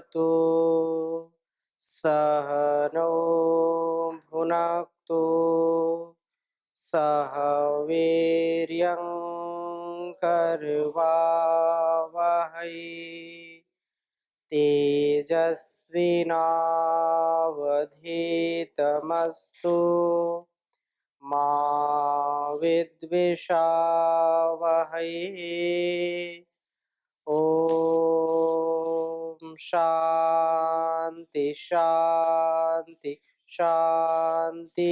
भुनक्तु सह नो भुनक्तु सह वीर्यं करवावहै तेजस्विनावधीतमस्तु मा विद्विषावहै। ओम शांति शांति शांति।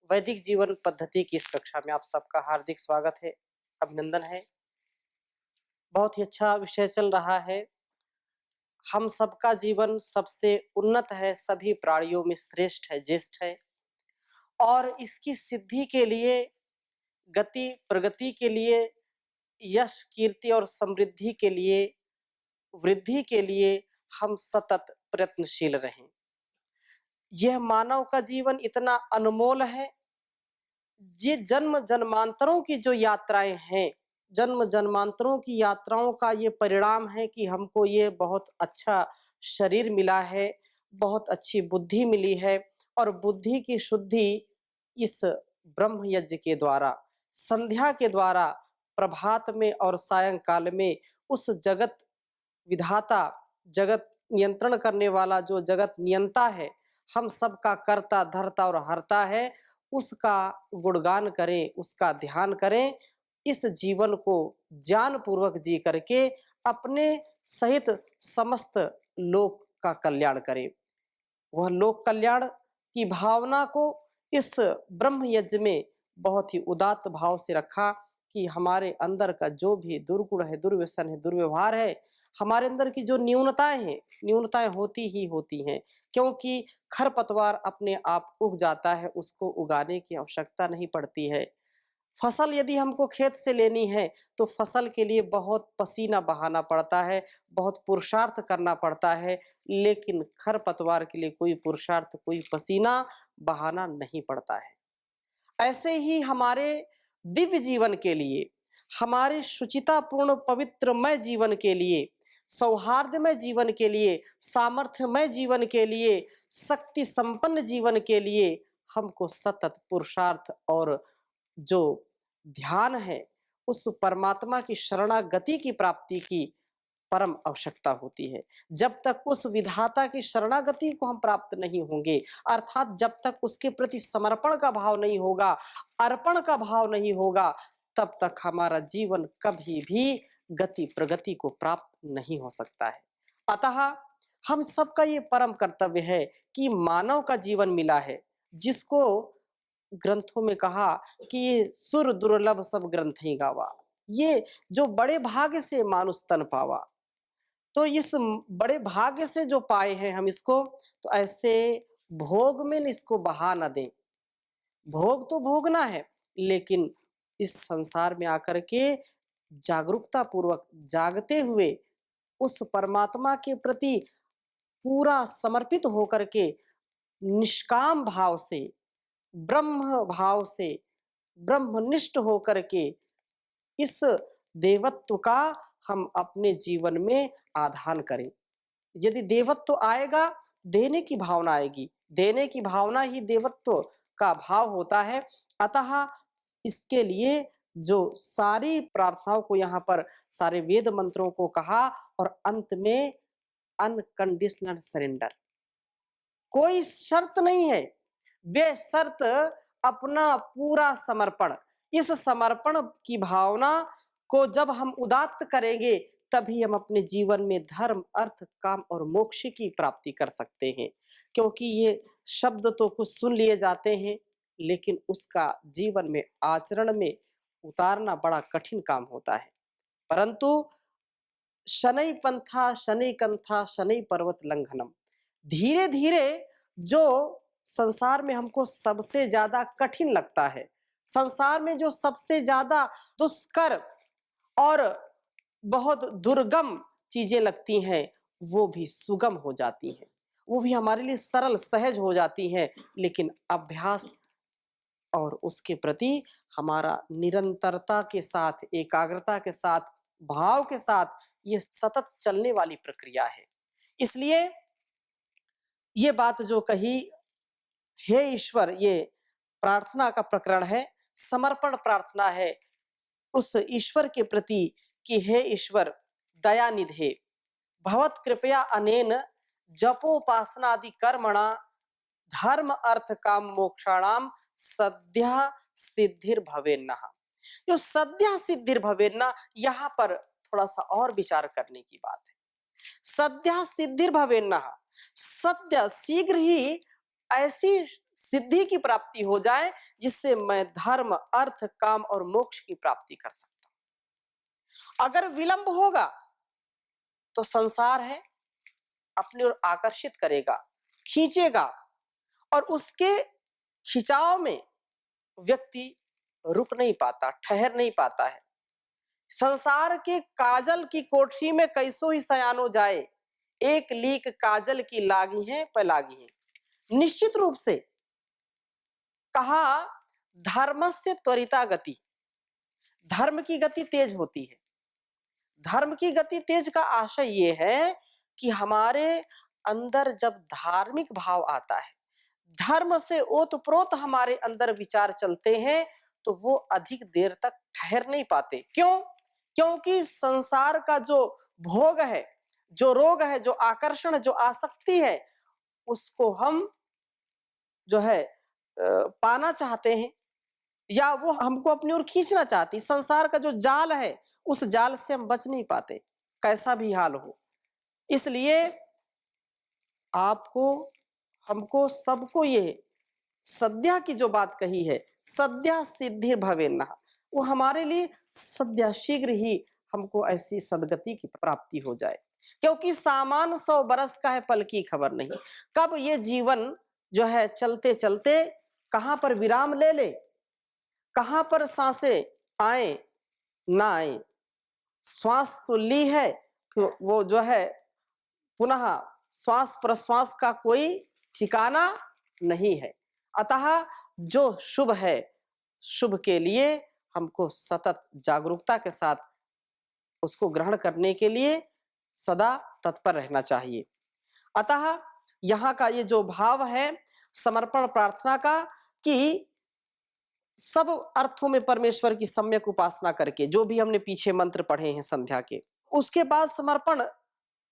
वैदिक जीवन पद्धति की इस कक्षा में आप सबका हार्दिक स्वागत है, अभिनंदन है। बहुत ही अच्छा विषय चल रहा है। हम सबका जीवन सबसे उन्नत है, सभी प्राणियों में श्रेष्ठ है, ज्येष्ठ है, और इसकी सिद्धि के लिए, गति प्रगति के लिए, यश कीर्ति और समृद्धि के लिए, वृद्धि के लिए हम सतत प्रयत्नशील रहें। यह मानव का जीवन इतना अनमोल है, ये जन्म जन्मांतरों की जो यात्राएं हैं, जन्म जन्मांतरों की यात्राओं का ये परिणाम है कि हमको ये बहुत अच्छा शरीर मिला है, बहुत अच्छी बुद्धि मिली है, और बुद्धि की शुद्धि इस ब्रह्म यज्ञ के द्वारा, संध्या के द्वारा, प्रभात में और सायंकाल में उस जगत विधाता, जगत नियंत्रण करने वाला, जो जगत नियंता है, हम सबका कर्ता धर्ता और हर्ता है, उसका गुणगान करें, उसका ध्यान करें। इस जीवन को ज्ञान पूर्वक जी करके अपने सहित समस्त लोक का कल्याण करें। वह लोक कल्याण की भावना को इस ब्रह्म यज्ञ में बहुत ही उदात्त भाव से रखा कि हमारे अंदर का जो भी दुर्गुण है, दुर्व्यसन है, दुर्व्यवहार है, हमारे अंदर की जो न्यूनताएं हैं, न्यूनताएं होती ही होती हैं, क्योंकि खरपतवार अपने आप उग जाता है, उसको उगाने की आवश्यकता नहीं पड़ती है। फसल यदि हमको खेत से लेनी है तो फसल के लिए बहुत पसीना बहाना पड़ता है, बहुत पुरुषार्थ करना पड़ता है, लेकिन खरपतवार के लिए कोई पुरुषार्थ, कोई पसीना बहाना नहीं पड़ता है। ऐसे ही हमारे दिव्य जीवन के लिए, हमारे शुचितापूर्ण पवित्रमय जीवन के लिए, सौहार्दमय जीवन के लिए, सामर्थ्यमय जीवन के लिए, शक्ति संपन्न जीवन के लिए हमको सतत पुरुषार्थ और जो ध्यान है, उस परमात्मा की शरणागति की प्राप्ति की परम आवश्यकता होती है। जब तक उस विधाता की शरणागति को हम प्राप्त नहीं होंगे, अर्थात जब तक उसके प्रति समर्पण का भाव नहीं होगा, अर्पण का भाव नहीं होगा, तब तक हमारा जीवन कभी भी गति प्रगति को प्राप्त नहीं हो सकता है। अतः हम सबका ये परम कर्तव्य है कि मानव का जीवन मिला है, जिसको ग्रंथों में कहा कि ये सुर दुर्लभ सब ग्रंथ ही गावा, ये जो बड़े भाग्य से मानुष तन पावा। तो इस बड़े भाग्य से जो पाए हैं हम इसको, तो ऐसे भोग में इसको बहा न दें। भोग तो भोगना है, लेकिन इस संसार में आकर के जागरूकता पूर्वक जागते हुए उस परमात्मा के प्रति पूरा समर्पित होकर के, निष्काम भाव से, ब्रह्म भाव से, ब्रह्मनिष्ठ होकर के इस देवत्व का हम अपने जीवन में आधान करें। यदि देवत्व आएगा, देने की भावना आएगी, देने की भावना ही देवत्व का भाव होता है। अतः इसके लिए जो सारी प्रार्थनाओं को यहाँ पर सारे वेद मंत्रों को कहा, और अंत में अनकंडीशनल सरेंडर, कोई शर्त नहीं है, बेशर्त अपना पूरा समर्पण। इस समर्पण की भावना को जब हम उदात्त करेंगे, तभी हम अपने जीवन में धर्म, अर्थ, काम और मोक्ष की प्राप्ति कर सकते हैं। क्योंकि ये शब्द तो कुछ सुन लिए जाते हैं, लेकिन उसका जीवन में, आचरण में उतारना बड़ा कठिन काम होता है। परंतु शनै पंथा शनै कंथा शनै पर्वत लंघनम, धीरे धीरे जो संसार में हमको सबसे ज्यादा कठिन लगता है, संसार में जो सबसे ज्यादा दुष्कर और बहुत दुर्गम चीजें लगती हैं, वो भी सुगम हो जाती हैं, वो भी हमारे लिए सरल सहज हो जाती हैं। लेकिन अभ्यास और उसके प्रति हमारा निरंतरता के साथ, एकाग्रता के साथ, भाव के साथ ये सतत चलने वाली प्रक्रिया है। इसलिए ये बात जो कही, हे ईश्वर, ये प्रार्थना का प्रकरण है, समर्पण प्रार्थना है उस ईश्वर के प्रति कि हे ईश्वर दया निधे, भवत कृपया अनेन जपोपासनादि कर्मणा धर्म अर्थ काम मोक्षाणाम सद्यः सिद्धिर्भवेन्नः। जो सद्यः सिद्धिर्भवेन्नः, यहाँ पर थोड़ा सा और विचार करने की बात है। सद्यः सिद्धिर्भवेन्नः, सद्य शीघ्र ही ऐसी सिद्धि की प्राप्ति हो जाए जिससे मैं धर्म अर्थ काम और मोक्ष की प्राप्ति कर सकता हूं। अगर विलंब होगा तो संसार है अपनी ओर आकर्षित करेगा, खींचेगा, और उसके खिंचाव में व्यक्ति रुक नहीं पाता, ठहर नहीं पाता है। संसार के काजल की कोठरी में कैसो ही सयानो जाए, एक लीक काजल की लागी है पलागी है। निश्चित रूप से कहा, धर्म से त्वरिता गति, धर्म की गति तेज होती है। धर्म की गति तेज का आशय ये है कि हमारे अंदर जब धार्मिक भाव आता है, धर्म से ओतप्रोत हमारे अंदर विचार चलते हैं, तो वो अधिक देर तक ठहर नहीं पाते। क्यों? क्योंकि संसार का जो भोग है, जो रोग है, जो आकर्षण, जो आसक्ति है, उसको हम जो है पाना चाहते हैं, या वो हमको अपनी ओर खींचना चाहती। संसार का जो जाल है, उस जाल से हम बच नहीं पाते, कैसा भी हाल हो। इसलिए आपको, हमको, सबको ये सद्या की जो बात कही है, सद्या सिद्धि भवेन्नः, वो हमारे लिए सद्या शीघ्र ही हमको ऐसी सदगति की प्राप्ति हो जाए। क्योंकि सामान 100 बरस का है, पल की खबर नहीं, कब ये जीवन जो है चलते चलते कहां पर विराम ले ले, कहां पर सांसें आए ना आए। श्वास तो ली है, तो वो जो है पुनः श्वास प्रश्वास का कोई ठिकाना नहीं है। अतः जो शुभ है, शुभ के लिए हमको सतत जागरूकता के साथ उसको ग्रहण करने के लिए सदा तत्पर रहना चाहिए। अतः यहाँ का ये जो भाव है समर्पण प्रार्थना का, कि सब अर्थों में परमेश्वर की सम्यक उपासना करके, जो भी हमने पीछे मंत्र पढ़े हैं संध्या के, उसके बाद समर्पण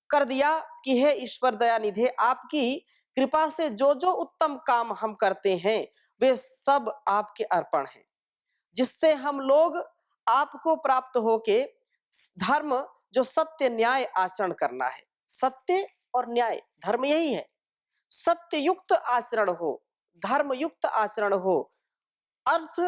कर दिया कि हे ईश्वर दयानिधे, आपकी कृपा से जो जो उत्तम काम हम करते हैं वे सब आपके अर्पण हैं, जिससे हम लोग आपको प्राप्त होके धर्म, जो सत्य न्याय आचरण करना है, सत्य और न्याय, धर्म यही है। सत्य युक्त आचरण हो, धर्म युक्त आचरण हो। अर्थ,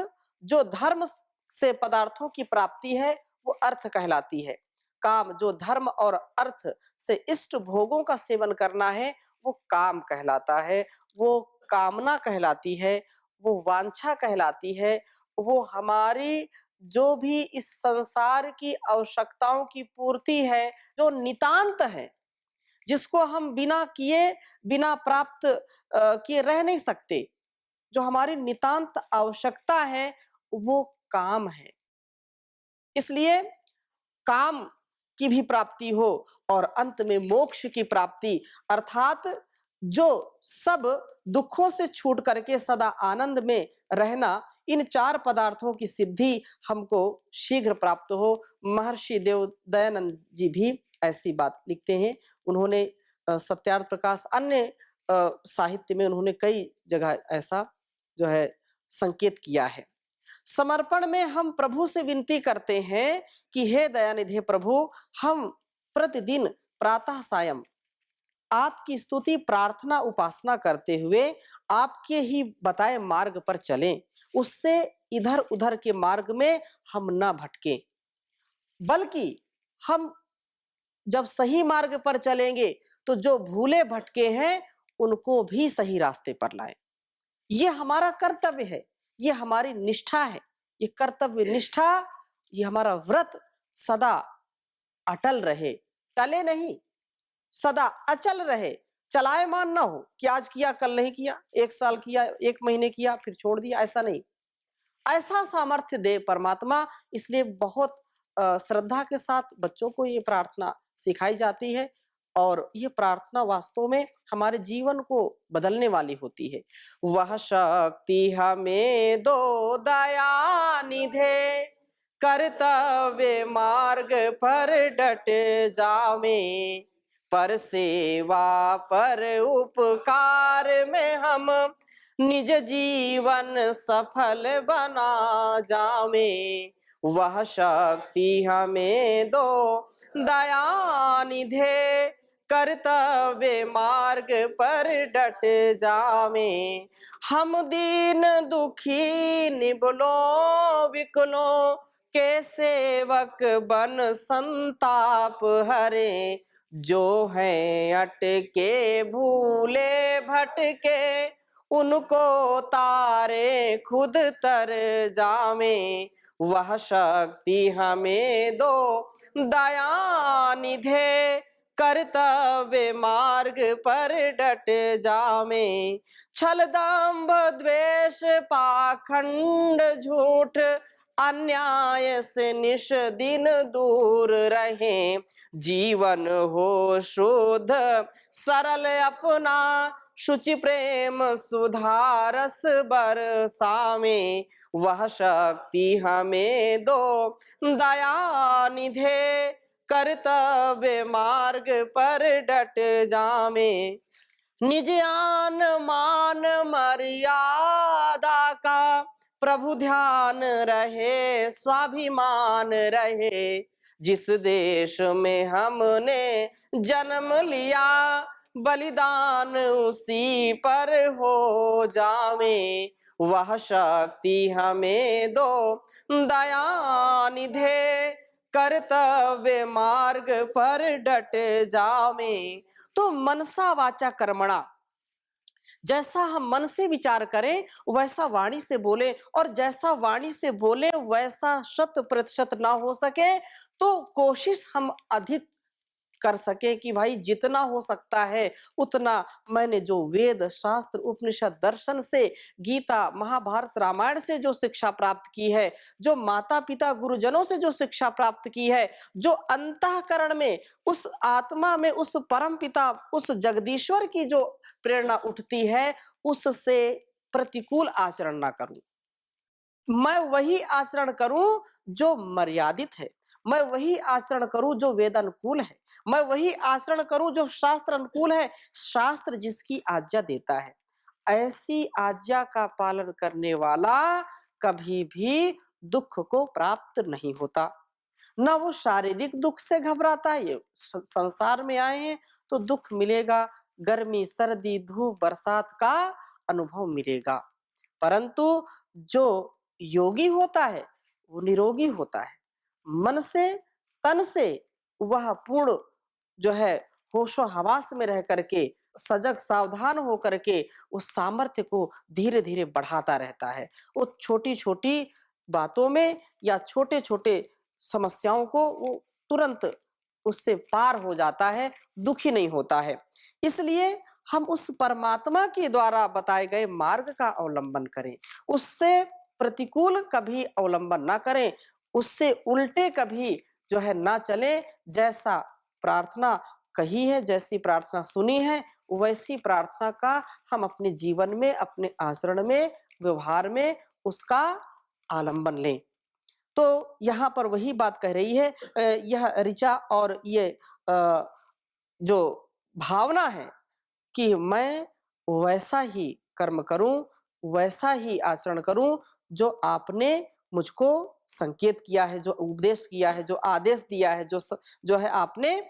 जो धर्म से पदार्थों की प्राप्ति है वो अर्थ कहलाती है। काम, जो धर्म और अर्थ से इष्ट भोगों का सेवन करना है वो काम कहलाता है, वो कामना कहलाती है, वो वांछा कहलाती है। वो हमारी जो भी इस संसार की आवश्यकताओं की पूर्ति है, जो नितांत है, जिसको हम बिना किए, बिना प्राप्त किए रह नहीं सकते, जो हमारी नितांत आवश्यकता है वो काम है। इसलिए काम की भी प्राप्ति हो और अंत में मोक्ष की प्राप्ति, अर्थात जो सब दुखों से छूट करके सदा आनंद में रहना, इन 4 पदार्थों की सिद्धि हमको शीघ्र प्राप्त हो। महर्षि देव दयानंद जी भी ऐसी बात लिखते हैं। उन्होंने सत्यार्थ प्रकाश, अन्य साहित्य में उन्होंने कई जगह ऐसा जो है संकेत किया है। समर्पण में हम प्रभु से विनती करते हैं कि हे दयानिधे प्रभु, हम प्रतिदिन प्रातः सायं आपकी स्तुति, प्रार्थना, उपासना करते हुए आपके ही बताए मार्ग पर चलें, उससे इधर उधर के मार्ग में हम ना भटकें, बल्कि हम जब सही मार्ग पर चलेंगे तो जो भूले भटके हैं उनको भी सही रास्ते पर लाएं। ये हमारा कर्तव्य है, ये हमारी निष्ठा है। ये कर्तव्य निष्ठा, ये हमारा व्रत सदा अटल रहे, टले नहीं, सदा अचल रहे, चलायमान ना हो कि आज किया कल नहीं किया, 1 साल किया, 1 महीने किया फिर छोड़ दिया, ऐसा नहीं। ऐसा सामर्थ्य दे परमात्मा। इसलिए बहुत श्रद्धा के साथ बच्चों को ये प्रार्थना सिखाई जाती है और ये प्रार्थना वास्तव में हमारे जीवन को बदलने वाली होती है। वह शक्ति हमें दो दया निधे, कर्तव्य मार्ग पर डट जावे, पर सेवा पर उपकार में हम निज जीवन सफल बना जावे। वह शक्ति हमें दो दया निधे, कर्तव्य मार्ग पर डट जावे। हम दीन दुखी निबलों विकलों के सेवक बन संताप हरे, जो हैं अटके भूले भटके उनको तारे खुद तर जावे। वह शक्ति हमें दो दया निधे, कर्तव्य मार्ग पर डट जावे। छल दंभ द्वेष पाखंड झूठ अन्याय से निश दिन दूर रहे, जीवन हो शुद्ध सरल अपना शुचि प्रेम सुधारस बरसावे। वह शक्ति हमें दो दया निधे, कर्तव्य मार्ग पर डट जावे। निज आन मान मर्यादा का प्रभु ध्यान रहे, स्वाभिमान रहे, जिस देश में हमने जन्म लिया बलिदान उसी पर हो जावे। वह शक्ति हमें दो दया निधे, कर्तव्य मार्ग पर डट जावे। तो मनसा वाचा कर्मणा, जैसा हम मन से विचार करें वैसा वाणी से बोले, और जैसा वाणी से बोले वैसा 100% ना हो सके तो कोशिश हम अधिक कर सके कि भाई जितना हो सकता है उतना मैंने जो वेद शास्त्र उपनिषद दर्शन से, गीता महाभारत रामायण से जो शिक्षा प्राप्त की है, जो माता पिता गुरुजनों से जो शिक्षा प्राप्त की है, जो अंतःकरण में उस आत्मा में उस परम पिता उस जगदीश्वर की जो प्रेरणा उठती है, उससे प्रतिकूल आचरण ना करूं। मैं वही आचरण करूं जो मर्यादित है, मैं वही आचरण करूं जो वेद अनुकूल है, मैं वही आचरण करूं जो शास्त्र अनुकूल है। शास्त्र जिसकी आज्ञा देता है, ऐसी आज्ञा का पालन करने वाला कभी भी दुख को प्राप्त नहीं होता। ना वो शारीरिक दुख से घबराता है, ये संसार में आए हैं तो दुख मिलेगा, गर्मी सर्दी धूप बरसात का अनुभव मिलेगा, परंतु जो योगी होता है वो निरोगी होता है। मन से तन से वह पूर्ण जो है होशो हवास में रह करके सजग सावधान हो करके उस सामर्थ्य को धीरे धीरे बढ़ाता रहता है। वो छोटी छोटी बातों में या छोटे छोटे समस्याओं को वो तुरंत उससे पार हो जाता है, दुखी नहीं होता है। इसलिए हम उस परमात्मा के द्वारा बताए गए मार्ग का अवलंबन करें, उससे प्रतिकूल कभी अवलंबन ना करें, उससे उल्टे कभी जो है ना चले। जैसा प्रार्थना कही है, जैसी प्रार्थना सुनी है, वैसी प्रार्थना का हम अपने जीवन में, अपने आचरण में, व्यवहार में उसका आलंबन लें। तो यहाँ पर वही बात कह रही है, यह ऋचा और ये जो भावना है कि मैं वैसा ही कर्म करूं, वैसा ही आचरण करूं जो आपने मुझको संकेत किया है, जो उपदेश किया है, जो आदेश दिया है, जो है आपने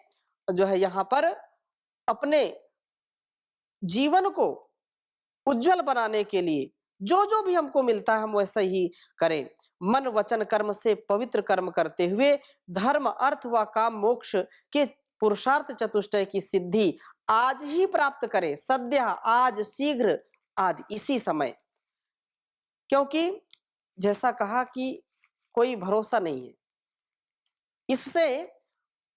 जो है यहाँ पर अपने जीवन को उज्जवल बनाने के लिए जो जो भी हमको मिलता है हम वैसा ही करें। मन वचन कर्म से पवित्र कर्म करते हुए धर्म अर्थ व काम मोक्ष के पुरुषार्थ चतुष्टय की सिद्धि आज ही प्राप्त करें, सद्य आज शीघ्र आज इसी समय। क्योंकि जैसा कहा कि कोई भरोसा नहीं है, इससे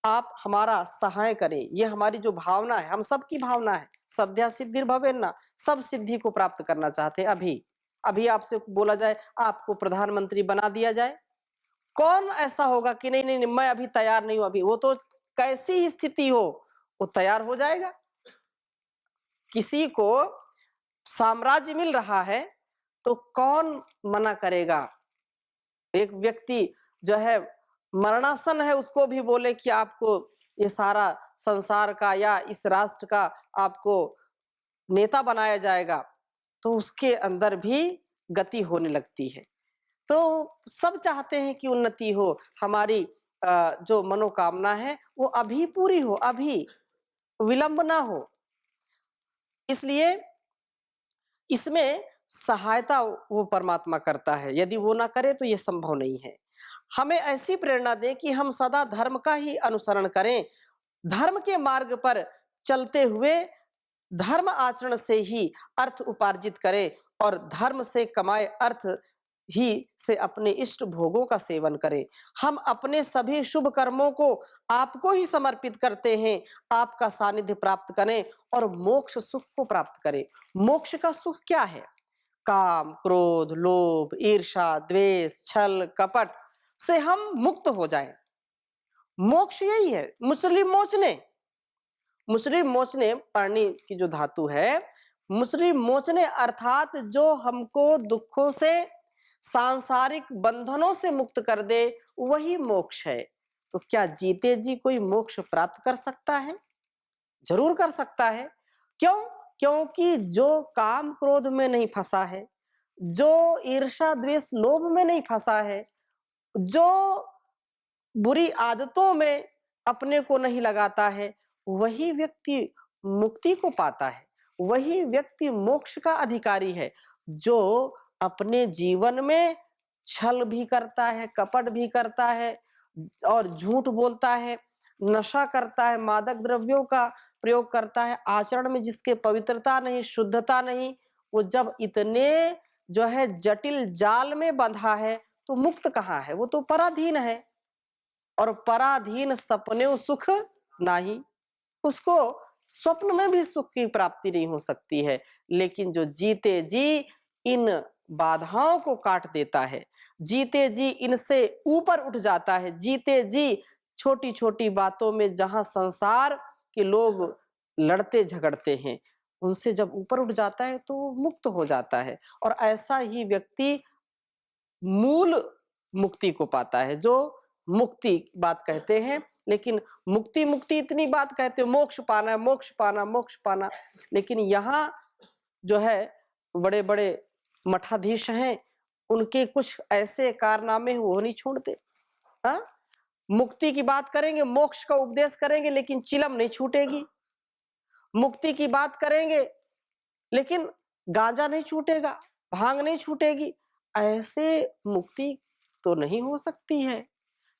आप हमारा सहाय करें। ये हमारी जो भावना है, हम सबकी भावना है, सद्या सिद्धिर भवेन्ना, सब सिद्धि को प्राप्त करना चाहते हैं। अभी अभी आपसे बोला जाए आपको प्रधानमंत्री बना दिया जाए, कौन ऐसा होगा कि नहीं नहीं नहीं, मैं अभी तैयार नहीं हूं, अभी वो तो कैसी ही स्थिति हो वो तैयार हो जाएगा। किसी को साम्राज्य मिल रहा है तो कौन मना करेगा। एक व्यक्ति जो है मरणासन है, उसको भी बोले कि आपको ये सारा संसार का या इस राष्ट्र का आपको नेता बनाया जाएगा, तो उसके अंदर भी गति होने लगती है। तो सब चाहते हैं कि उन्नति हो, हमारी जो मनोकामना है वो अभी पूरी हो, अभी विलंब ना हो। इसलिए इसमें सहायता वो परमात्मा करता है, यदि वो ना करे तो ये संभव नहीं है। हमें ऐसी प्रेरणा दे कि हम सदा धर्म का ही अनुसरण करें, धर्म के मार्ग पर चलते हुए धर्म आचरण से ही अर्थ उपार्जित करें और धर्म से कमाए अर्थ ही से अपने इष्ट भोगों का सेवन करें। हम अपने सभी शुभ कर्मों को आपको ही समर्पित करते हैं, आपका सानिध्य प्राप्त करें और मोक्ष सुख को प्राप्त करें। मोक्ष का सुख क्या है? काम, क्रोध, लोभ, ईर्ष्या, द्वेष, छल, कपट से हम मुक्त हो जाएं। मोक्ष यही है। मुसलिम मोचने, मुसलिम मोचने पानी की जो धातु है, मुसलिम मोचने अर्थात जो हमको दुखों से, सांसारिक बंधनों से मुक्त कर दे, वही मोक्ष है। तो क्या जीते जी कोई मोक्ष प्राप्त कर सकता है? जरूर कर सकता है। क्यों? क्योंकि जो काम क्रोध में नहीं फंसा है, जो ईर्ष्या द्वेष लोभ में नहीं फंसा है, जो बुरी आदतों में अपने को नहीं लगाता है, वही व्यक्ति मुक्ति को पाता है, वही व्यक्ति मोक्ष का अधिकारी है। जो अपने जीवन में छल भी करता है, कपट भी करता है और झूठ बोलता है, नशा करता है, मादक द्रव्यों का प्रयोग करता है, आचरण में जिसके पवित्रता नहीं, शुद्धता नहीं, वो जब इतने जो है जटिल जाल में बंधा है तो मुक्त कहाँ है? वो तो पराधीन है। और पराधीन सपने सुख नाही, उसको स्वप्न में भी सुख की प्राप्ति नहीं हो सकती है। लेकिन जो जीते जी इन बाधाओं को काट देता है, जीते जी इनसे ऊपर उठ जाता है, जीते जी छोटी छोटी बातों में जहां संसार के लोग लड़ते झगड़ते हैं, उनसे जब ऊपर उठ जाता है तो वो मुक्त हो जाता है। और ऐसा ही व्यक्ति मूल मुक्ति को पाता है, जो मुक्ति बात कहते हैं। लेकिन मुक्ति मुक्ति इतनी बात कहते हो, मोक्ष पाना है, मोक्ष पाना, मोक्ष पाना। लेकिन यहाँ जो है बड़े बड़े मठाधीश हैं, उनके कुछ ऐसे कारनामे वो नहीं छोड़ते। हाँ, मुक्ति की बात करेंगे, मोक्ष का उपदेश करेंगे, लेकिन चिलम नहीं छूटेगी। मुक्ति की बात करेंगे लेकिन गांजा नहीं छूटेगा, भांग नहीं छूटेगी। ऐसे मुक्ति तो नहीं हो सकती है,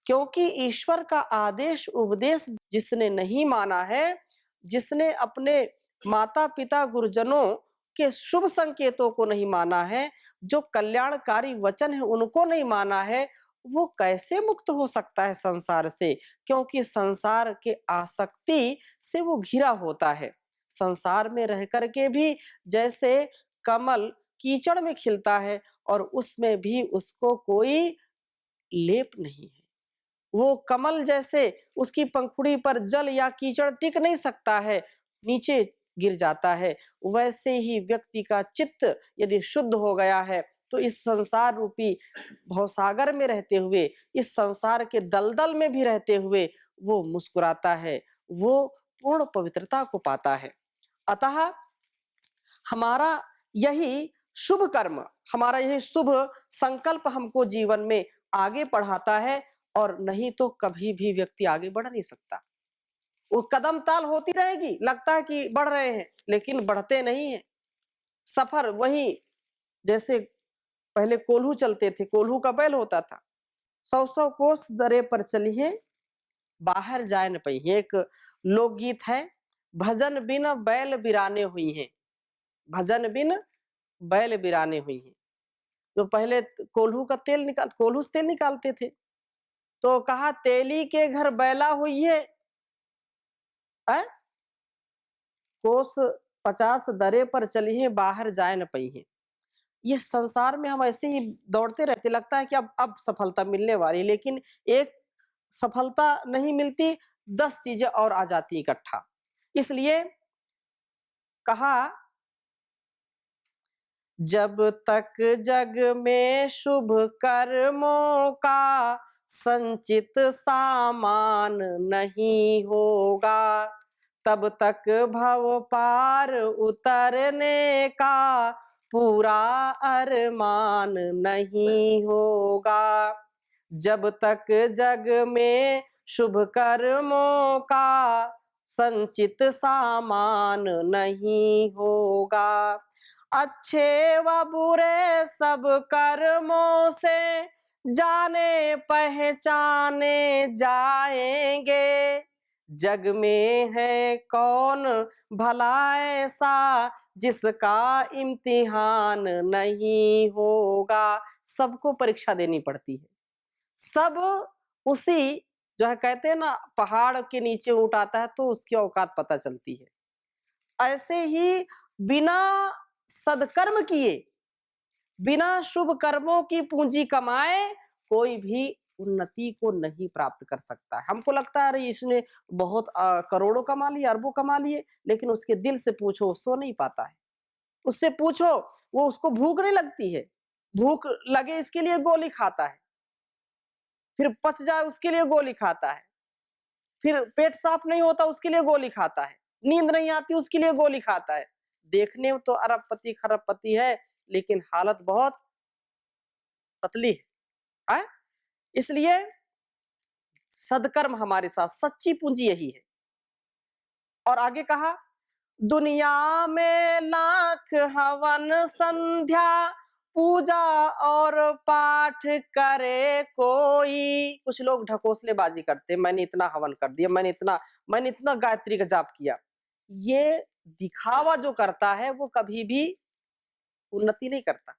क्योंकि ईश्वर का आदेश उपदेश जिसने नहीं माना है, जिसने अपने माता पिता गुरुजनों के शुभ संकेतों को नहीं माना है, जो कल्याणकारी वचन है उनको नहीं माना है, वो कैसे मुक्त हो सकता है संसार से? क्योंकि संसार के आसक्ति से वो घिरा होता है। संसार में रह करके भी जैसे कमल कीचड़ में खिलता है और उसमें भी उसको कोई लेप नहीं है। वो कमल जैसे उसकी पंखुड़ी पर जल या कीचड़ टिक नहीं सकता है, नीचे गिर जाता है। वैसे ही व्यक्ति का चित्त यदि शुद्ध हो गया है तो इस संसार रूपी भवसागर में रहते हुए, इस संसार के दलदल में भी रहते हुए वो मुस्कुराता है, वो पूर्ण पवित्रता को पाता है। अतः हमारा यही शुभ कर्म, हमारा यही शुभ संकल्प हमको जीवन में आगे बढ़ाता है, और नहीं तो कभी भी व्यक्ति आगे बढ़ नहीं सकता। वो कदम ताल होती रहेगी, लगता है कि बढ़ रहे हैं लेकिन बढ़ते नहीं है। सफर वही, जैसे पहले कोल्हू चलते थे, कोल्हू का बैल होता था, 100 कोस दरे पर चलिए बाहर जाए न पहिए। एक लोकगीत है, भजन बिन बैल बिराने हुई हैं, भजन बिन बैल बिराने हुई हैं। जो पहले कोल्हू का तेल निकाल, कोल्हू से तेल निकालते थे, तो कहा तेली के घर बैला हुई है, कोस 50 दरे पर चली है बाहर जाए न पई है। ये संसार में हम ऐसे ही दौड़ते रहते, लगता है कि अब सफलता मिलने वाली है, लेकिन एक सफलता नहीं मिलती, 10 चीजें और आ जाती इकट्ठा। इसलिए कहा, जब तक जग में शुभ कर्मों का संचित सामान नहीं होगा, तब तक भव पार उतरने का पूरा अरमान नहीं होगा। जब तक जग में शुभ कर्मों का संचित सामान नहीं होगा, अच्छे व बुरे सब कर्मों से जाने पहचाने जाएंगे। जग में है कौन भला ऐसा जिसका इम्तिहान नहीं होगा। सबको परीक्षा देनी पड़ती है। सब उसी जो है, कहते हैं ना, पहाड़ के नीचे ऊँट आता है तो उसकी औकात पता चलती है। ऐसे ही बिना सदकर्म किए, बिना शुभ कर्मों की पूंजी कमाए, कोई भी उन्नति को नहीं प्राप्त कर सकता है। हमको लगता है अरे इसने बहुत करोड़ों कमा लिए, अरबों कमा लिए, लेकिन उसके दिल से पूछो सो नहीं पाता है। उससे पूछो, वो उसको भूख नहीं लगती है, भूख लगे इसके लिए गोली खाता है, फिर पच जाए उसके लिए गोली खाता है, फिर पेट साफ नहीं होता उसके लिए गोली खाता है, नींद नहीं आती उसके लिए गोली खाता है। देखने में तो अरबपति खरबपति है, लेकिन हालत बहुत पतली है। इसलिए सदकर्म हमारे साथ सच्ची पूंजी यही है। और आगे कहा, दुनिया में लाख हवन संध्या पूजा और पाठ करे कोई। कुछ लोग ढकोसलेबाजी करते, मैंने इतना हवन कर दिया, मैंने इतना गायत्री का जाप किया। ये दिखावा जो करता है वो कभी भी उन्नति नहीं करता।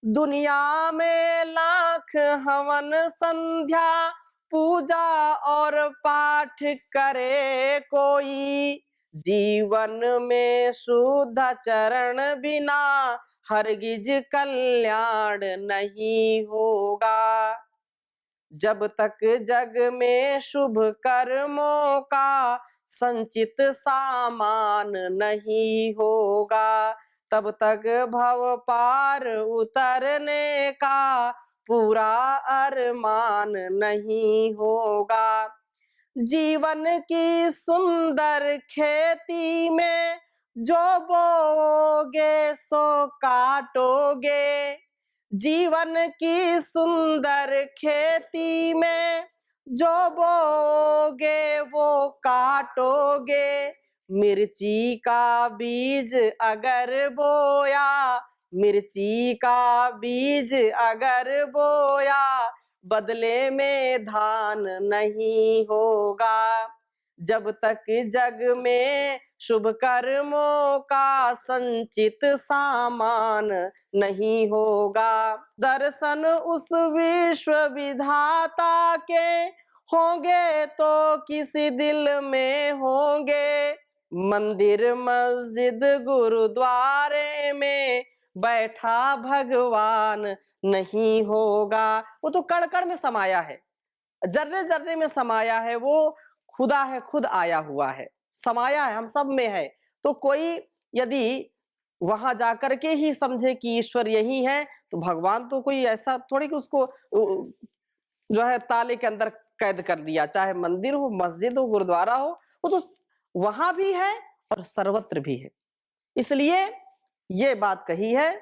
दुनिया में लाख हवन संध्या पूजा और पाठ करे कोई, जीवन में शुद्ध चरण बिना हरगिज कल्याण नहीं होगा। जब तक जग में शुभ कर्मों का संचित सामान नहीं होगा, तब तक भव पार उतरने का पूरा अरमान नहीं होगा। जीवन की सुंदर खेती में जो बोओगे सो काटोगे। जीवन की सुंदर खेती में जो बोओगे वो काटोगे। मिर्ची का बीज अगर बोया, मिर्ची का बीज अगर बोया, बदले में धान नहीं होगा। जब तक जग में शुभ कर्मों का संचित सामान नहीं होगा। दर्शन उस विश्व विधाता के होंगे तो किसी दिल में होंगे। मंदिर मस्जिद गुरुद्वारे में बैठा भगवान नहीं होगा। वो तो कण कण में समाया है, जर्रे जर्रे में समाया है, वो खुदा है, खुद आया हुआ है, समाया है, हम सब में है। तो कोई यदि वहां जाकर के ही समझे कि ईश्वर यही है, तो भगवान तो कोई ऐसा थोड़ी कि उसको जो है ताले के अंदर कैद कर दिया। चाहे मंदिर हो, मस्जिद हो, गुरुद्वारा हो, वो तो वहां भी है और सर्वत्र भी है। इसलिए ये बात कही है,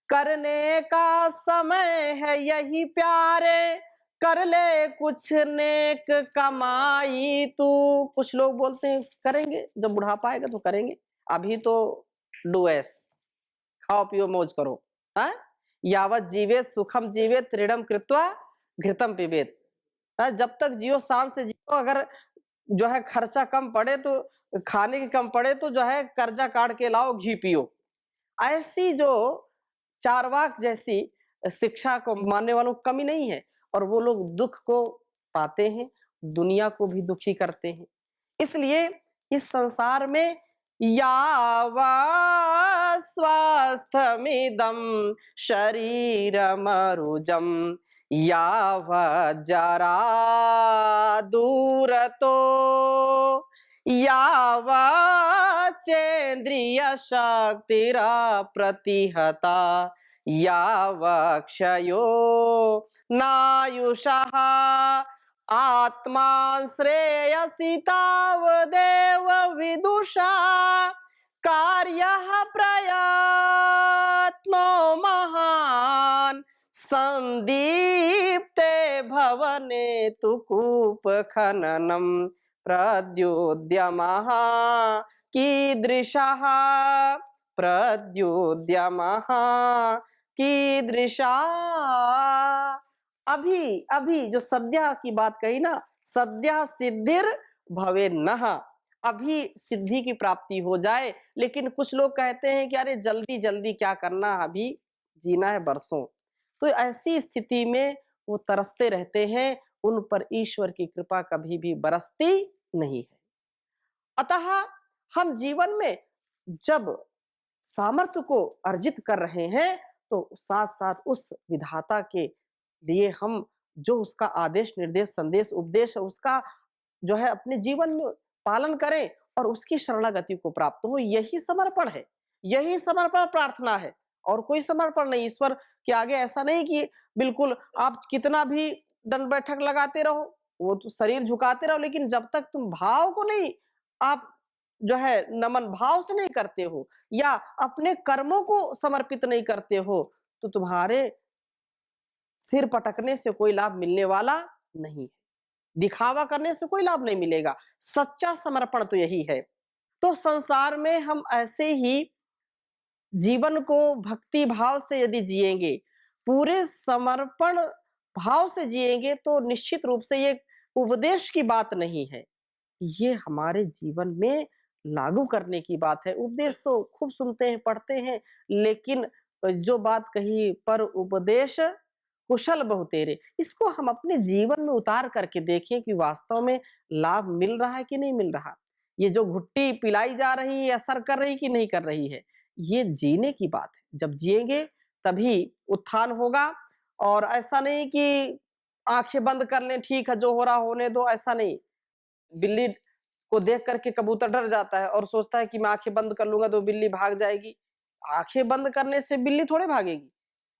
करने का समय है यही प्यारे, कर ले कुछ नेक कमाई तू। कुछ लोग बोलते हैं करेंगे, जब बुढ़ापा आएगा तो करेंगे, अभी तो डू ऐस, खाओ पियो मौज करो। हाँ, यावत जीवेत सुखम जीवेत ऋणम कृत्वा घृतम पिबेत। जब तक जियो शान से जियो। अगर जो है खर्चा कम पड़े तो, खाने की कम पड़े तो जो है कर्जा काट के लाओ, घी पियो। ऐसी जो चारवाक जैसी शिक्षा को मानने वालों को कमी नहीं है, और वो लोग दुख को पाते हैं, दुनिया को भी दुखी करते हैं। इसलिए इस संसार में यावत् स्वास्थ्यमिदं शरीरमरुजं यावत् जरा दूरतो यावत् चेन्द्रिय शक्तिरप्रतिहता यावत् क्षयो नायुषः आत्मा श्रेयसि तावदेव विदुषा कार्यः प्रयत्नो महान् संदीप्ते भवने तु कूप खननम प्रद्योद्यमः कीदृशः प्रद्योद्यमः कीदृशा। अभी अभी जो सद्यः की बात कही ना, सद्यः सिद्धिर भवे नः, अभी सिद्धि की प्राप्ति हो जाए। लेकिन कुछ लोग कहते हैं कि अरे जल्दी जल्दी क्या करना, अभी जीना है बरसों। तो ऐसी स्थिति में वो तरसते रहते हैं, उन पर ईश्वर की कृपा कभी भी बरसती नहीं है। अतः हम जीवन में जब सामर्थ्य को अर्जित कर रहे हैं तो साथ साथ उस विधाता के लिए हम जो उसका आदेश निर्देश संदेश उपदेश उसका जो है अपने जीवन में पालन करें और उसकी शरणागति को प्राप्त हो, यही समर्पण है, यही समर्पण प्रार्थना है और कोई समर्पण नहीं। ईश्वर के आगे ऐसा नहीं कि बिल्कुल आप कितना भी दंड बैठक लगाते रहो, वो तो शरीर झुकाते रहो, लेकिन जब तक तुम भाव को नहीं आप जो है नमन भाव से नहीं करते हो या अपने कर्मों को समर्पित नहीं करते हो तो तुम्हारे सिर पटकने से कोई लाभ मिलने वाला नहीं है, दिखावा करने से कोई लाभ नहीं मिलेगा। सच्चा समर्पण तो यही है। तो संसार में हम ऐसे ही जीवन को भक्ति भाव से यदि जिएंगे, पूरे समर्पण भाव से जिएंगे तो निश्चित रूप से ये उपदेश की बात नहीं है, ये हमारे जीवन में लागू करने की बात है। उपदेश तो खूब सुनते हैं पढ़ते हैं, लेकिन जो बात कही पर उपदेश कुशल बहुतेरे, इसको हम अपने जीवन में उतार करके देखें कि वास्तव में लाभ मिल रहा है कि नहीं मिल रहा। ये जो घुट्टी पिलाई जा रही है असर कर रही कि नहीं कर रही है, ये जीने की बात है। जब जिएंगे तभी उत्थान होगा। और ऐसा नहीं कि आंखें बंद कर लें, ठीक है जो हो रहा होने दो, ऐसा नहीं। बिल्ली को देख करके कबूतर डर जाता है और सोचता है कि मैं आंखें बंद कर लूंगा तो बिल्ली भाग जाएगी। आंखें बंद करने से बिल्ली थोड़े भागेगी,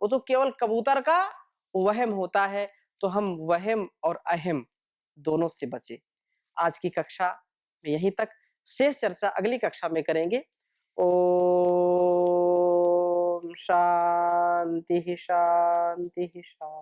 वो तो केवल कबूतर का वहम होता है। तो हम वहम और अहम दोनों से बचे। आज की कक्षा में यहीं तक, शेष चर्चा अगली कक्षा में करेंगे। ओम शांति शांति शांति।